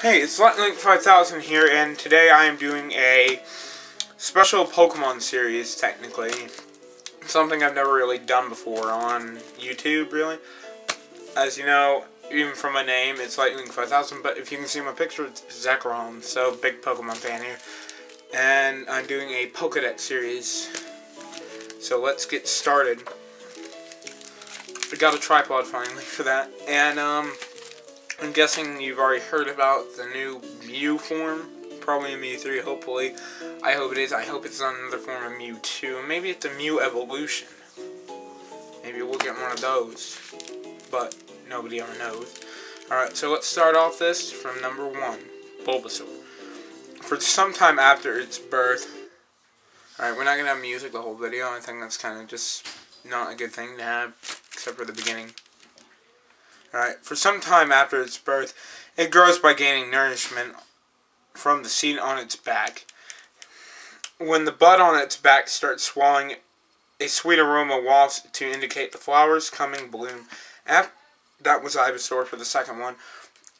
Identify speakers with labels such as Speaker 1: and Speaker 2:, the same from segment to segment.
Speaker 1: Hey, it's Lightning 5000 here, and today I am doing a special Pokemon series, technically. Something I've never really done before on YouTube, really. As you know, even from my name, it's Lightning 5000, but if you can see my picture, it's Zekrom, so big Pokemon fan here. And I'm doing a Pokedex series, so let's get started. I got a tripod finally for that, and I'm guessing you've already heard about the new Mew form. Probably a Mew 3, hopefully. I hope it is. I hope it's not another form of Mew 2. And maybe it's a Mew evolution. Maybe we'll get one of those. But nobody ever knows. Alright, so let's start off this from number 1. Bulbasaur. For some time after its birth... Alright, we're not going to have music the whole video. I think that's kind of just not a good thing to have. Except for the beginning. Alright, for some time after its birth, it grows by gaining nourishment from the seed on its back. When the bud on its back starts swelling, a sweet aroma wafts to indicate the flower's coming bloom. That was Ivysaur for the second one.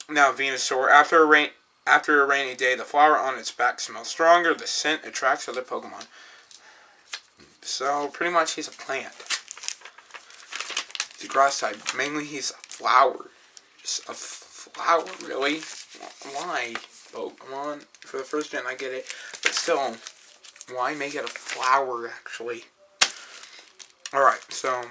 Speaker 1: Now Venusaur. After a rainy day, the flower on its back smells stronger. The scent attracts other Pokemon. So, pretty much he's a plant. He's a grass type. Mainly he's a flower. Just a flower, really? Why? Pokemon. For the first gen, I get it. But still, why make it a flower, actually? Alright, so...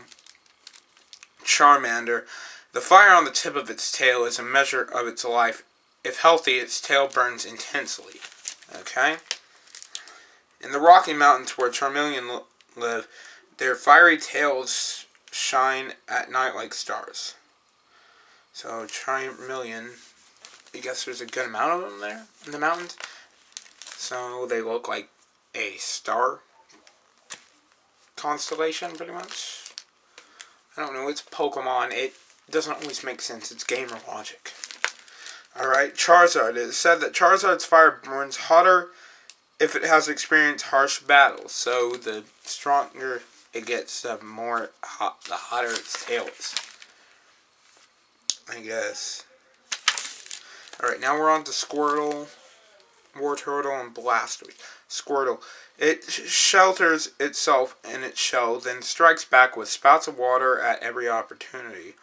Speaker 1: Charmander. The fire on the tip of its tail is a measure of its life. If healthy, its tail burns intensely. Okay? In the Rocky Mountains where Charmeleon live, their fiery tails shine at night like stars. So, Charmeleon, I guess there's a good amount of them there in the mountains. So, they look like a star constellation, pretty much. I don't know, it's Pokemon. It doesn't always make sense. It's gamer logic. Alright, Charizard. It is said that Charizard's fire burns hotter if it has experienced harsh battles. So, the stronger it gets, the hotter its tail is. I guess. Alright, now we're on to Squirtle, Wartortle, and Blastoise. Squirtle. It shelters itself in its shell, then strikes back with spouts of water at every opportunity.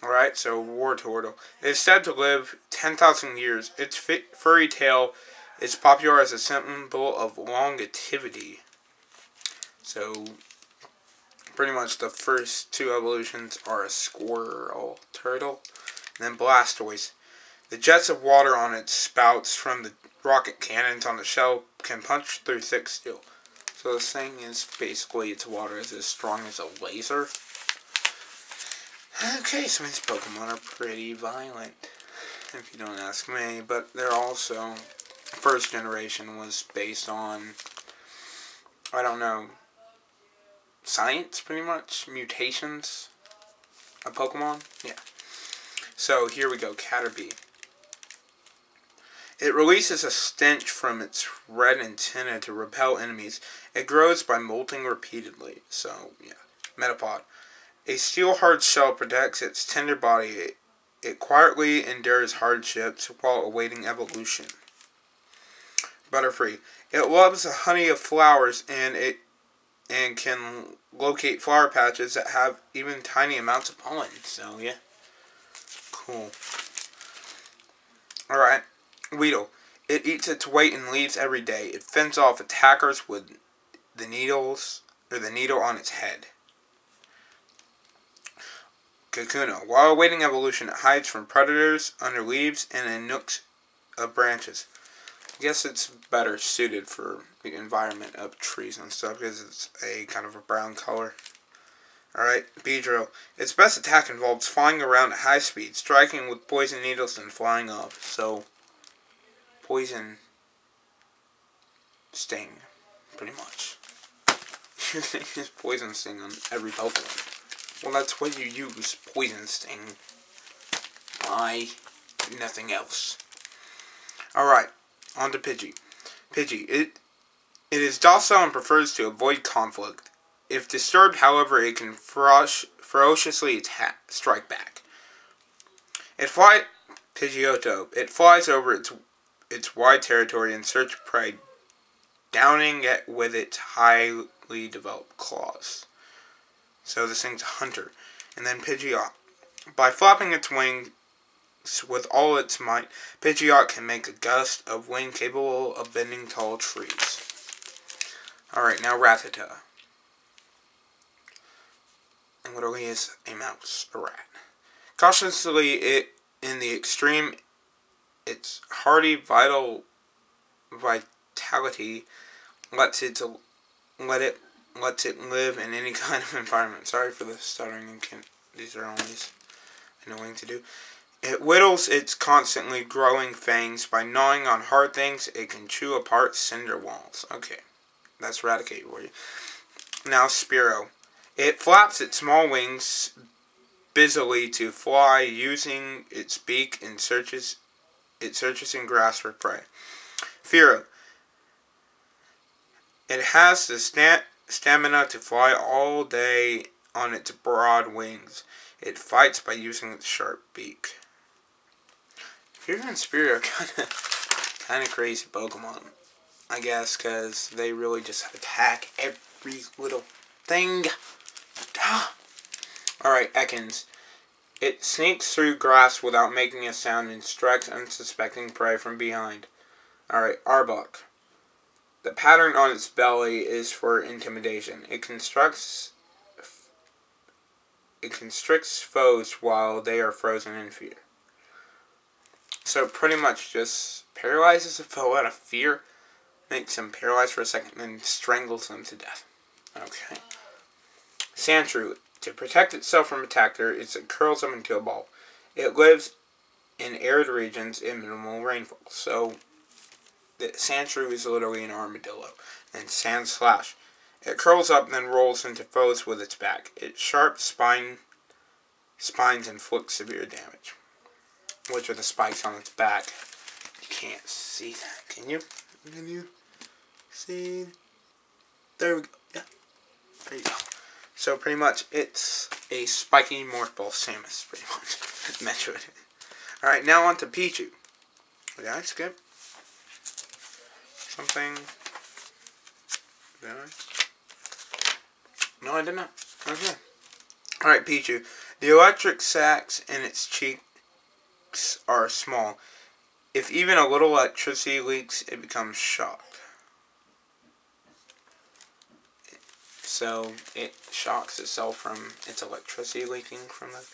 Speaker 1: Alright, so Wartortle. It is said to live 10,000 years. Its furry tail is popular as a symbol of longevity. So, pretty much the first two evolutions are a squirrel turtle, and then Blastoise. The jets of water on its spouts from the rocket cannons on the shell can punch through thick steel. So this thing is basically, its water is as strong as a laser. Okay, so these Pokemon are pretty violent, if you don't ask me, but they're also, first generation was based on, I don't know, science, pretty much, mutations of Pokemon, yeah. So, here we go, Caterpie. It releases a stench from its red antenna to repel enemies. It grows by molting repeatedly, so, yeah. Metapod. A steel-hard shell protects its tender body. It quietly endures hardships while awaiting evolution. Butterfree. It loves the honey of flowers and can locate flower patches that have even tiny amounts of pollen. So, yeah. Cool. Alright. Weedle. It eats its weight in leaves every day. It fends off attackers with the needle on its head. Kakuna. While awaiting evolution, it hides from predators under leaves and in nooks of branches. I guess it's better suited for the environment of trees and stuff because it's a kind of a brown color. Alright, Beedrill. Its best attack involves flying around at high speed, striking with poison needles and flying off. So, poison sting, pretty much. You're going to use poison sting on every Pokemon. Well, that's what you use, poison sting. Why? Nothing else. Alright, on to Pidgey. Pidgey. It is docile and prefers to avoid conflict. If disturbed, however, it can ferociously strike back. It Pidgeotto. It flies over its wide territory in search of prey, downing it with its highly developed claws. So this thing's a hunter. And then Pidgeot. By flapping its wings with all its might, Pidgeot can make a gust of wind capable of bending tall trees. Alright, now Rattata. And literally is a mouse, a rat. Cautiously, in the extreme, its hardy, vitality lets it live in any kind of environment. Sorry for the stuttering. These are always annoying to do. It whittles its constantly growing fangs by gnawing on hard things. It can chew apart cinder walls. Okay, that's Raticate for you. Now Spearow. It flaps its small wings busily to fly, using its beak and searches in grass for prey. Fearow. It has the stamina to fly all day on its broad wings. It fights by using its sharp beak. Fearow and Spearow are kind of crazy Pokemon, I guess, because they really just attack every little thing. Alright, Ekans. It sneaks through grass without making a sound and strikes unsuspecting prey from behind. Alright, Arbok. The pattern on its belly is for intimidation. It constricts foes while they are frozen in fear. So pretty much just paralyzes a foe out of fear, makes them paralyzed for a second, and then strangles them to death. Okay. Sandshrew. To protect itself from attacker, it curls up into a ball. It lives in arid regions in minimal rainfall. So, the Sandshrew is literally an armadillo. And Sandslash. It curls up and then rolls into foes with its back. Its sharp spines inflict severe damage. Which are the spikes on its back. You can't see that, can you? Can you see? There we go. Yeah. There you go. So pretty much, it's a spiky morph ball Samus, pretty much. Metro. Alright, now on to Pichu. Did I skip something? Did I? No, I did not. Okay. Alright, Pichu. The electric sacs in its cheeks are small. If even a little electricity leaks, it becomes shocked. So, it shocks itself from its electricity leaking from the...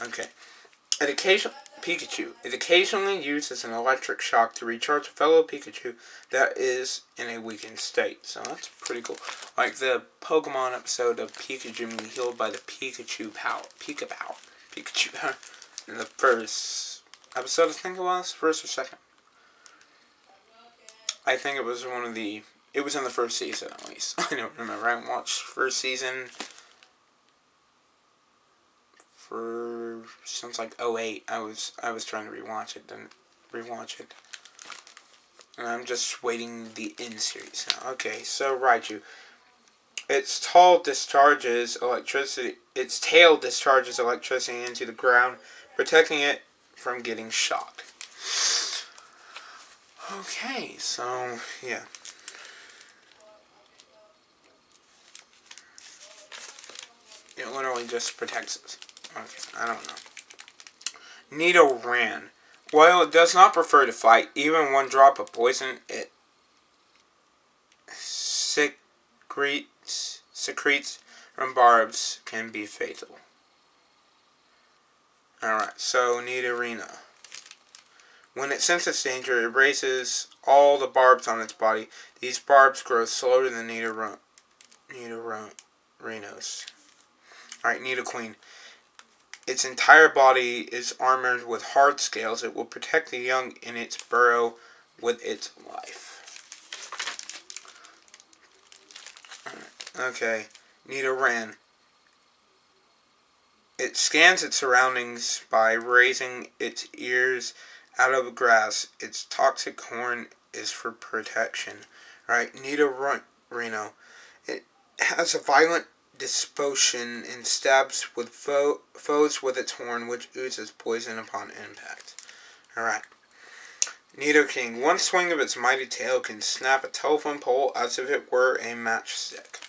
Speaker 1: Okay. Pikachu. It occasionally uses an electric shock to recharge a fellow Pikachu that is in a weakened state. So, that's pretty cool. Like the Pokemon episode of Pikachu being healed by the Pikachu power. Pikachu power. In the first episode, I think it was. First or second. I think it was one of the... It was in the first season, at least. I don't remember. I haven't watched first season since like 2008. I was trying to rewatch it, didn't rewatch it. And I'm just waiting the end series now. Okay, so Raichu. Its tail discharges electricity into the ground, protecting it from getting shocked. Okay, so yeah. It literally just protects us. Okay, I don't know. Nidoran. While it does not prefer to fight, even one drop of poison it secretes from barbs can be fatal. Alright, so Nidorina. When it senses danger, it raises all the barbs on its body. These barbs grow slower than Nidorino's. Alright, Nidoqueen. Its entire body is armored with hard scales. It will protect the young in its burrow with its life. Okay, Nidoran. It scans its surroundings by raising its ears out of the grass. Its toxic horn is for protection. Alright, Nidorino. It has a violent disposition and stabs with foes with its horn, which oozes poison upon impact. Alright. Nidoking. One swing of its mighty tail can snap a telephone pole as if it were a matchstick.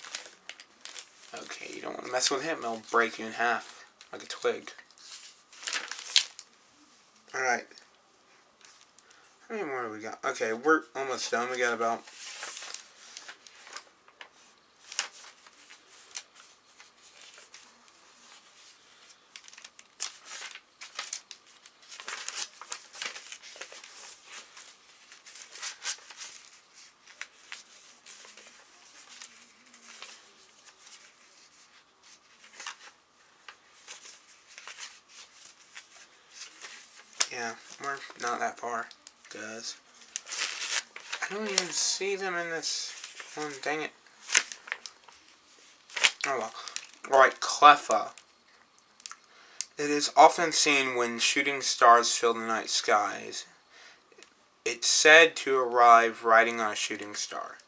Speaker 1: Okay, you don't want to mess with him. It'll break you in half like a twig. Alright. How many more do we got? Okay, we're almost done. We got about... Yeah, we're not that far, guys. I don't even see them in this one. Dang it. Oh well. Alright, Cleffa. It is often seen when shooting stars fill the night skies. It's said to arrive riding on a shooting star.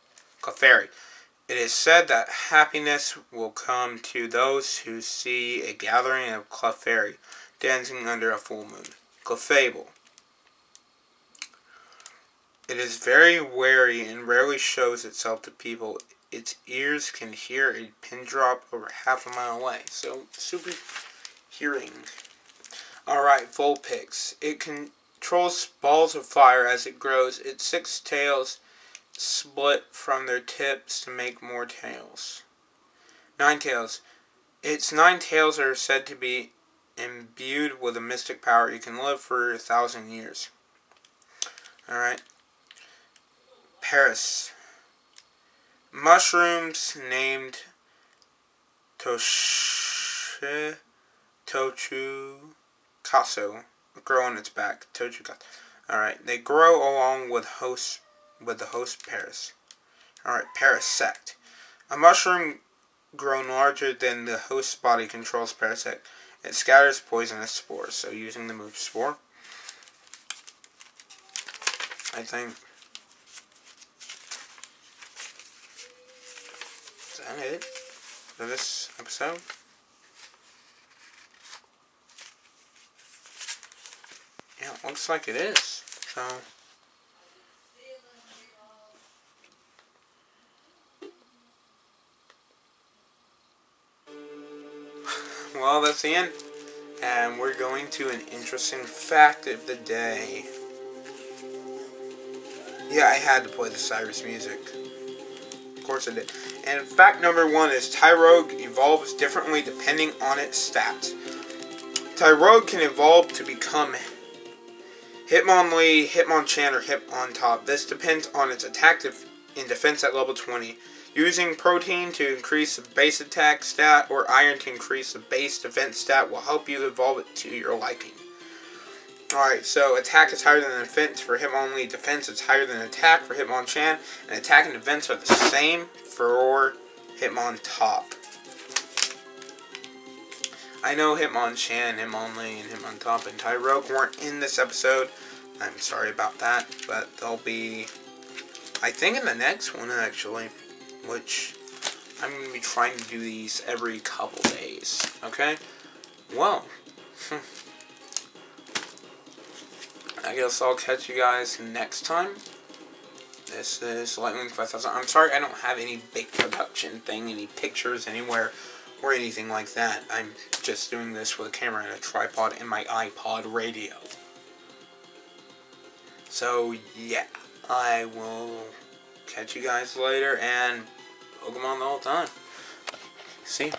Speaker 1: Clefairy. It is said that happiness will come to those who see a gathering of Clefairy dancing under a full moon. Clefable. It is very wary and rarely shows itself to people. Its ears can hear a pin drop over half a mile away. So, super hearing. Alright, Vulpix. It controls balls of fire as it grows. Its 6 tails split from their tips to make more tails. 9 tails. Its 9 tails are said to be imbued with a mystic power. It can live for 1,000 years. Alright. Paris. Mushrooms named Tochukaso grow on its back. Tochukaso. Alright. They grow along with the host Paris. Alright. Parasect. A mushroom grown larger than the host's body controls Parasect. It scatters poisonous spores. So using the move Spore. I think. Is that it for this episode? Yeah, it looks like it is. So. Well, that's the end. And we're going to an interesting fact of the day. Yeah, I had to play the Cyrus music. Of course I did. And fact number 1 is Tyrogue evolves differently depending on its stats. Tyrogue can evolve to become Hitmonlee, Hitmonchan, or Hitmontop. This depends on its attack and defense at level 20. Using protein to increase the base attack stat or iron to increase the base defense stat will help you evolve it to your liking. Alright, so attack is higher than defense for Hitmonlee, defense is higher than attack for Hitmonchan, and attack and defense are the same for Hitmontop. I know Hitmonchan, Hitmonlee, and Hitmontop and Tyrogue weren't in this episode. I'm sorry about that, but they'll be, I think, in the next one actually, which I'm going to be trying to do these every couple days. Okay? Well, I guess I'll catch you guys next time. This is Lightning 5000. I'm sorry I don't have any big production thing, any pictures anywhere, or anything like that. I'm just doing this with a camera and a tripod and my iPod radio. So, yeah. I will catch you guys later, and Pokemon the whole time. See?